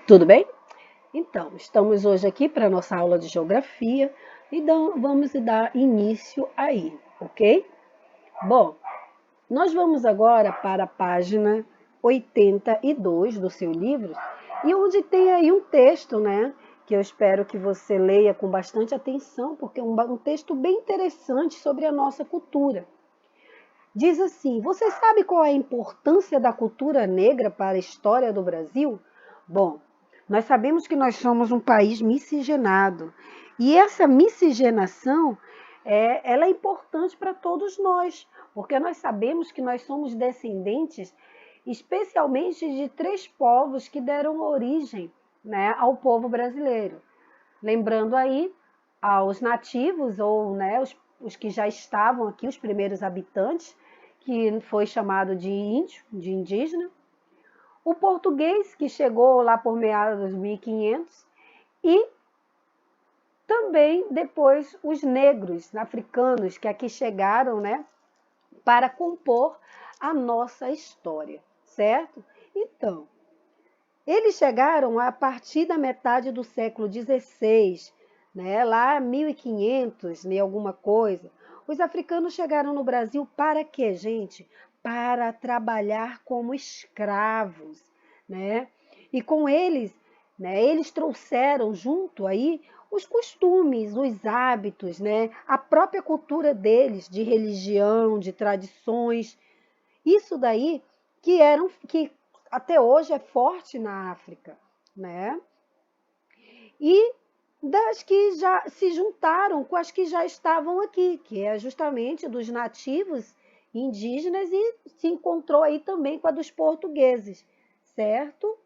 Tudo bem? Então, estamos hoje aqui para a nossa aula de geografia e vamos dar início aí, ok? Bom, nós vamos agora para a página 82 do seu livro e onde tem aí um texto, né? Que eu espero que você leia com bastante atenção, porque é um texto bem interessante sobre a nossa cultura. Diz assim: você sabe qual é a importância da cultura negra para a história do Brasil? Bom, nós sabemos que nós somos um país miscigenado e essa miscigenação ela é importante para todos nós, porque nós sabemos que nós somos descendentes, especialmente de três povos que deram origem, né, ao povo brasileiro. Lembrando aí aos nativos, ou né, os que já estavam aqui, os primeiros habitantes, que foi chamado de índio, de indígena, o português, que chegou lá por meados dos 1500, e também depois os negros africanos que aqui chegaram, né, para compor a nossa história, certo? Então, eles chegaram a partir da metade do século XVI, né, lá 1500, né, alguma coisa. Os africanos chegaram no Brasil para quê, gente? Para trabalhar como escravos, né? E com eles, né, eles trouxeram junto aí os costumes, os hábitos, né, a própria cultura deles, de religião, de tradições. Isso daí que até hoje é forte na África, né? E das que já se juntaram com as que já estavam aqui, que é justamente dos nativos indígenas e se encontrou aí também com a dos portugueses, certo?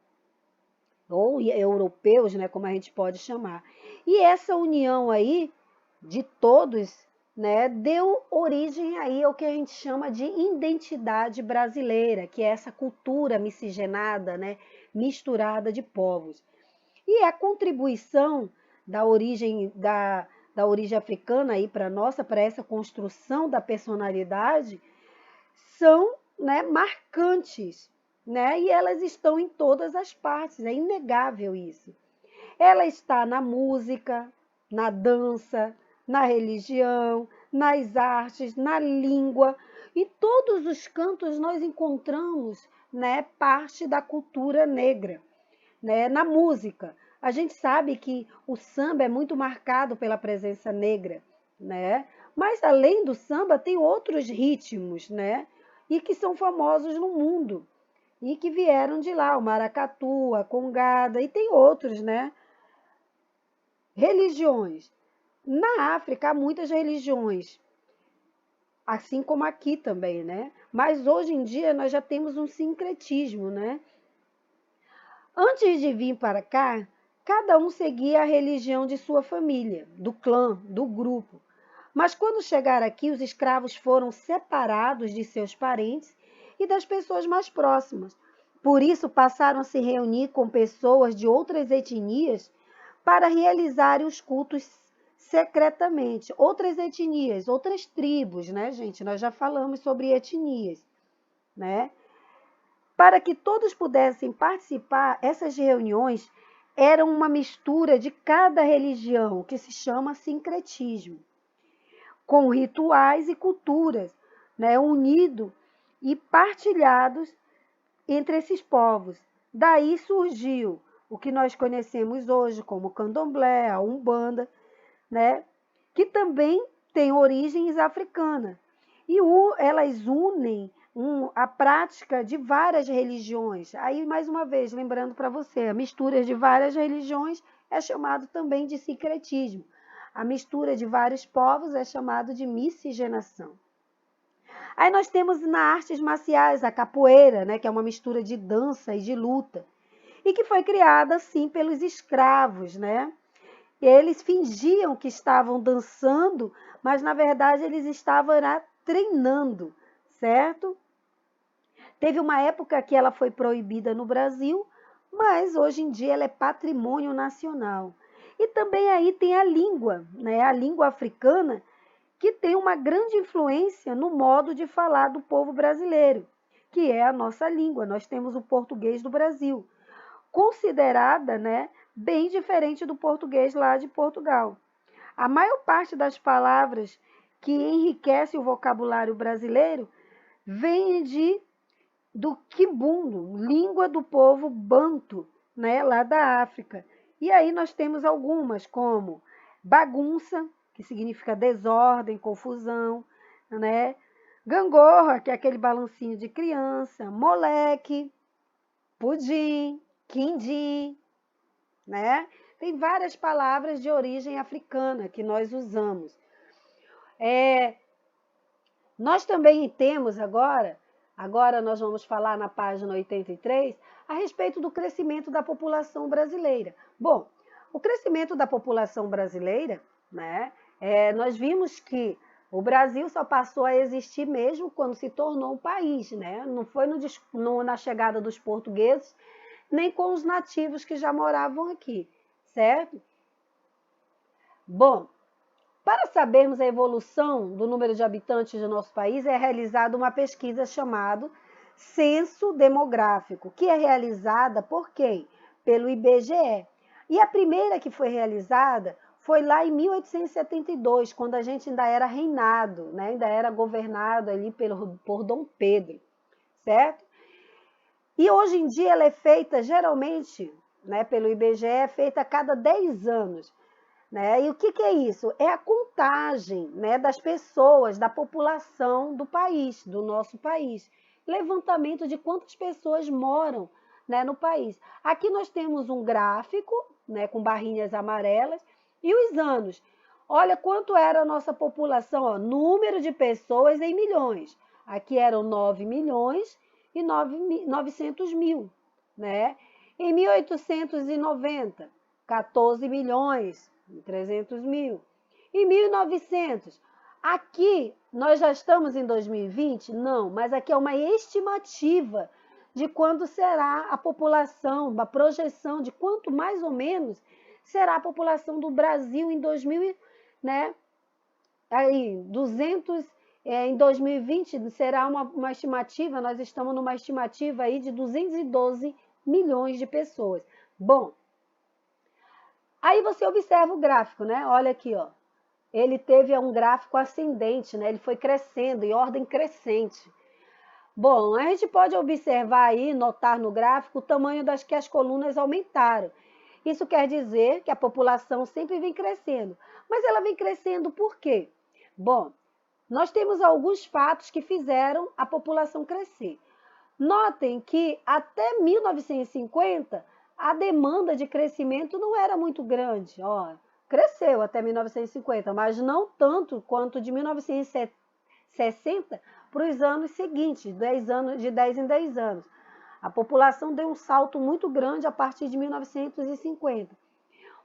Ou europeus, né, como a gente pode chamar. E essa união aí de todos, né, deu origem aí ao que a gente chama de identidade brasileira, que é essa cultura miscigenada, né, misturada de povos. E a contribuição da origem africana aí para nossa, para essa construção da personalidade, são, né, marcantes, né? E elas estão em todas as partes, é inegável isso. Ela está na música, na dança, na religião, nas artes, na língua. Em todos os cantos nós encontramos, né, parte da cultura negra, né? Na música, a gente sabe que o samba é muito marcado pela presença negra, né? Mas além do samba tem outros ritmos, né? E que são famosos no mundo e que vieram de lá, o maracatu, a congada e tem outros, né? Religiões. Na África há muitas religiões, assim como aqui também, né? Mas hoje em dia nós já temos um sincretismo, né? Antes de vir para cá, cada um seguia a religião de sua família, do clã, do grupo. Mas quando chegaram aqui, os escravos foram separados de seus parentes e das pessoas mais próximas. Por isso, passaram a se reunir com pessoas de outras etnias para realizarem os cultos secretamente. Outras etnias, outras tribos, né, gente? Nós já falamos sobre etnias, né? Para que todos pudessem participar, essas reuniões eram uma mistura de cada religião, que se chama sincretismo, com rituais e culturas, né, unidos e partilhados entre esses povos. Daí surgiu o que nós conhecemos hoje como candomblé, a umbanda, né, que também tem origens africanas. E elas unem a prática de várias religiões. Aí, mais uma vez, lembrando para você, a mistura de várias religiões é chamado também de sincretismo. A mistura de vários povos é chamado de miscigenação. Aí nós temos nas artes marciais a capoeira, né, que é uma mistura de dança e de luta, e que foi criada, assim, pelos escravos, né? E eles fingiam que estavam dançando, mas na verdade eles estavam treinando, certo? Teve uma época que ela foi proibida no Brasil, mas hoje em dia ela é patrimônio nacional. E também aí tem a língua, né? A língua africana, que tem uma grande influência no modo de falar do povo brasileiro, que é a nossa língua. Nós temos o português do Brasil. considerada, né, bem diferente do português lá de Portugal. A maior parte das palavras que enriquecem o vocabulário brasileiro vem do quibundo, língua do povo banto, né, lá da África. E aí nós temos algumas, como bagunça, que significa desordem, confusão, né? Gangorra, que é aquele balancinho de criança, moleque, pudim, quindim, né? Tem várias palavras de origem africana que nós usamos. Nós também temos agora nós vamos falar na página 83, a respeito do crescimento da população brasileira. Bom, o crescimento da população brasileira, né, nós vimos que o Brasil só passou a existir mesmo quando se tornou um país, né? Não foi na chegada dos portugueses, nem com os nativos que já moravam aqui, certo? Bom, para sabermos a evolução do número de habitantes do nosso país, é realizada uma pesquisa chamada Censo Demográfico, que é realizada por quem? Pelo IBGE. E a primeira que foi realizada foi lá em 1872, quando a gente ainda era reinado, né? Ainda era governado ali por Dom Pedro, certo? E hoje em dia ela é feita geralmente, né, pelo IBGE, é feita a cada 10 anos. Né? E o que é isso? É a contagem, né, das pessoas, da população do país, do nosso país. Levantamento de quantas pessoas moram, né, no país. Aqui nós temos um gráfico, né, com barrinhas amarelas e os anos. Olha quanto era a nossa população, ó, número de pessoas em milhões. Aqui eram 9 milhões e 900 mil. Né? Em 1890, 14 milhões. 300 mil. Em 1900, aqui nós já estamos em 2020? Não, mas aqui é uma estimativa de quando será a população, uma projeção de quanto mais ou menos será a população do Brasil em 2000, né? Aí, 200, em 2020 será uma estimativa, nós estamos numa estimativa aí de 212 milhões de pessoas. Bom, aí você observa o gráfico, né? Olha aqui, ó. Ele teve um gráfico ascendente, né? Ele foi crescendo, em ordem crescente. Bom, a gente pode observar aí, notar no gráfico o tamanho das que as colunas aumentaram. Isso quer dizer que a população sempre vem crescendo. Mas ela vem crescendo por quê? Bom, nós temos alguns fatos que fizeram a população crescer. Notem que até 1950 a demanda de crescimento não era muito grande. Ó, cresceu até 1950, mas não tanto quanto de 1960 para os anos seguintes, 10 anos, de 10 em 10 anos. A população deu um salto muito grande a partir de 1950.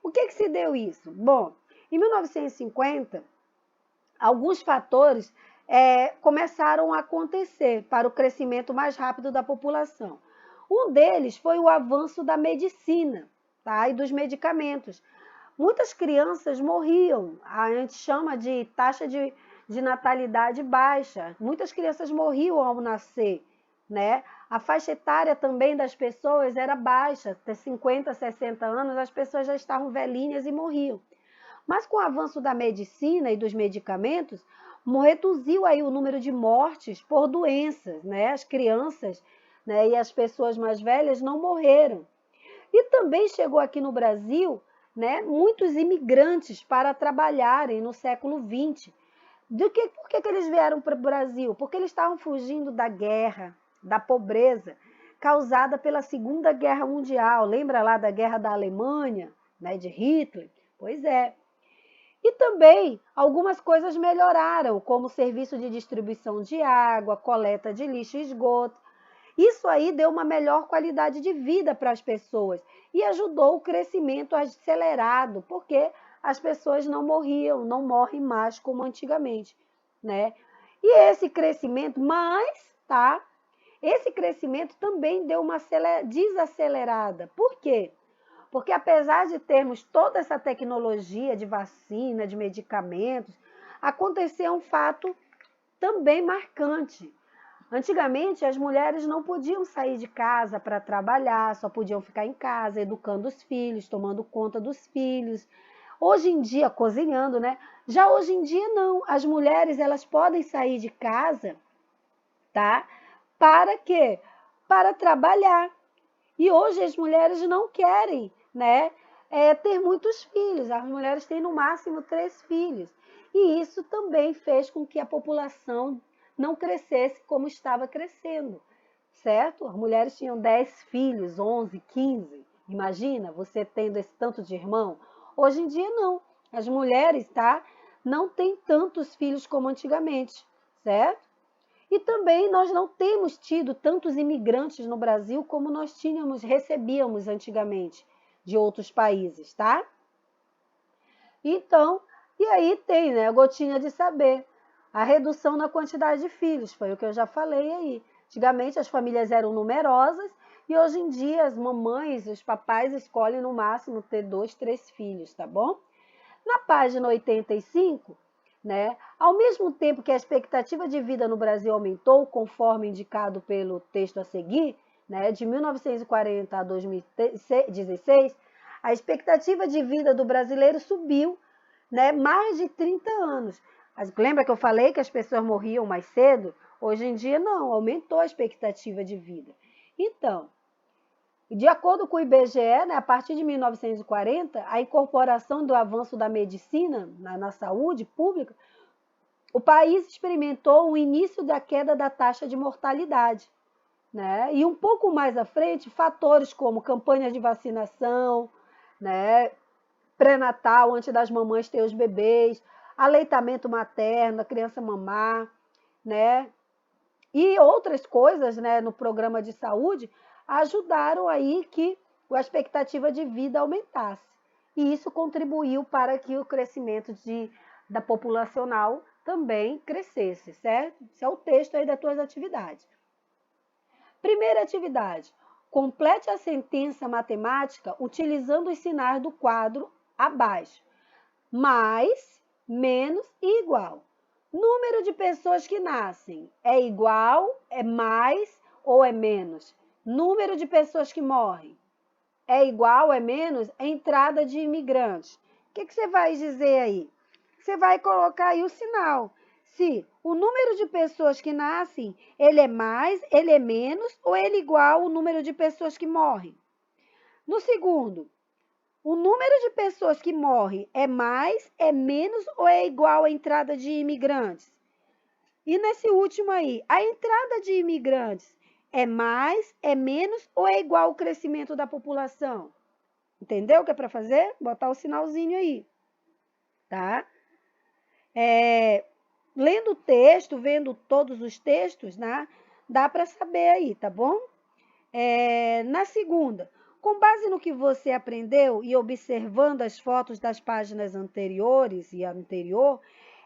O que se deu isso? Bom, em 1950, alguns fatores começaram a acontecer para o crescimento mais rápido da população. Um deles foi o avanço da medicina, tá? E dos medicamentos. Muitas crianças morriam, a gente chama de taxa de natalidade baixa. Muitas crianças morriam ao nascer, né? A faixa etária também das pessoas era baixa, até 50, 60 anos, as pessoas já estavam velhinhas e morriam. Mas com o avanço da medicina e dos medicamentos, reduziu aí o número de mortes por doenças, né? As crianças, né, e as pessoas mais velhas não morreram. E também chegou aqui no Brasil, né, muitos imigrantes para trabalharem no século XX. Por que eles vieram para o Brasil? Porque eles estavam fugindo da guerra, da pobreza, causada pela Segunda Guerra Mundial. Lembra lá da Guerra da Alemanha, né, de Hitler? Pois é. E também algumas coisas melhoraram, como o serviço de distribuição de água, coleta de lixo e esgoto. Isso aí deu uma melhor qualidade de vida para as pessoas e ajudou o crescimento acelerado, porque as pessoas não morriam, não morrem mais como antigamente, né? E esse crescimento, esse crescimento também deu uma desacelerada. Por quê? Porque apesar de termos toda essa tecnologia de vacina, de medicamentos, aconteceu um fato também marcante. Antigamente, as mulheres não podiam sair de casa para trabalhar, só podiam ficar em casa, educando os filhos, tomando conta dos filhos. Hoje em dia, cozinhando, né? Já hoje em dia, não. As mulheres, elas podem sair de casa, tá? Para quê? Para trabalhar. E hoje as mulheres não querem, né, ter muitos filhos. As mulheres têm no máximo 3 filhos. E isso também fez com que a população não crescesse como estava crescendo, certo? As mulheres tinham 10 filhos, 11, 15. Imagina você tendo esse tanto de irmão. Hoje em dia não. As mulheres, tá, não têm tantos filhos como antigamente, certo? E também nós não temos tido tantos imigrantes no Brasil como nós recebíamos antigamente de outros países, tá? Então, e aí tem, né, a gotinha de saber. A redução na quantidade de filhos, foi o que eu já falei aí. Antigamente as famílias eram numerosas e hoje em dia as mamães, os papais escolhem no máximo ter 2, 3 filhos, tá bom? Na página 85, né, ao mesmo tempo que a expectativa de vida no Brasil aumentou, conforme indicado pelo texto a seguir, né, de 1940 a 2016, a expectativa de vida do brasileiro subiu, né, mais de 30 anos. Lembra que eu falei que as pessoas morriam mais cedo? Hoje em dia não, aumentou a expectativa de vida. Então, de acordo com o IBGE, né, a partir de 1940, a incorporação do avanço da medicina na saúde pública, o país experimentou o início da queda da taxa de mortalidade. Né? E um pouco mais à frente, fatores como campanhas de vacinação, né, pré-natal, antes das mamães ter os bebês, aleitamento materno, a criança mamar, né, e outras coisas, né, no programa de saúde, ajudaram aí que a expectativa de vida aumentasse. E isso contribuiu para que o crescimento da populacional também crescesse, certo? Esse é o texto aí das tuas atividades. Primeira atividade, complete a sentença matemática utilizando os sinais do quadro abaixo. Mais, menos e igual. Número de pessoas que nascem é igual, é mais ou é menos? Número de pessoas que morrem é igual, é menos? É entrada de imigrantes. O que você vai dizer aí? Você vai colocar aí o sinal. Se o número de pessoas que nascem, ele é mais, ele é menos ou ele é igual ao número de pessoas que morrem? No segundo, o número de pessoas que morrem é mais, é menos ou é igual à entrada de imigrantes? E nesse último aí, a entrada de imigrantes é mais, é menos ou é igual ao crescimento da população? Entendeu o que é para fazer? Botar o sinalzinho aí, tá? Lendo o texto, vendo todos os textos, né? Dá para saber aí, tá bom? Na segunda, com base no que você aprendeu e observando as fotos das páginas anteriores e anterior,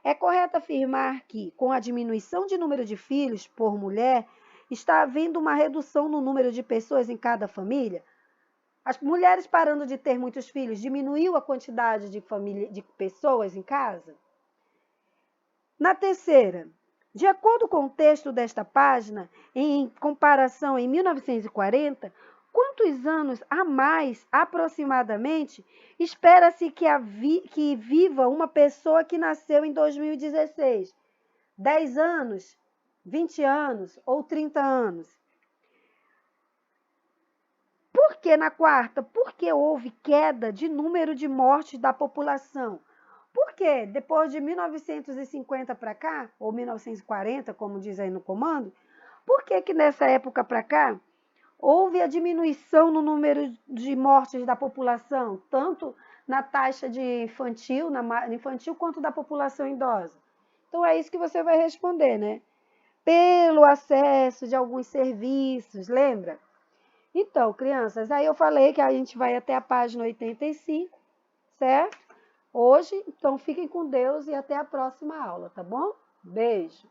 é correto afirmar que, com a diminuição de número de filhos por mulher, está havendo uma redução no número de pessoas em cada família? As mulheres parando de ter muitos filhos diminuiu a quantidade de pessoas em casa? Na terceira, de acordo com o texto desta página, em comparação em 1940, quantos anos a mais, aproximadamente, espera-se que viva uma pessoa que nasceu em 2016? 10 anos, 20 anos ou 30 anos? Por que na quarta? Porque houve queda de número de mortes da população. Por quê? Depois de 1950 para cá, ou 1940, como diz aí no comando, por que que nessa época para cá houve a diminuição no número de mortes da população, tanto na taxa de infantil, quanto da população idosa? Então é isso que você vai responder, né? Pelo acesso de alguns serviços, lembra? Então, crianças, aí eu falei que a gente vai até a página 85, certo? Hoje, então fiquem com Deus e até a próxima aula, tá bom? Beijo!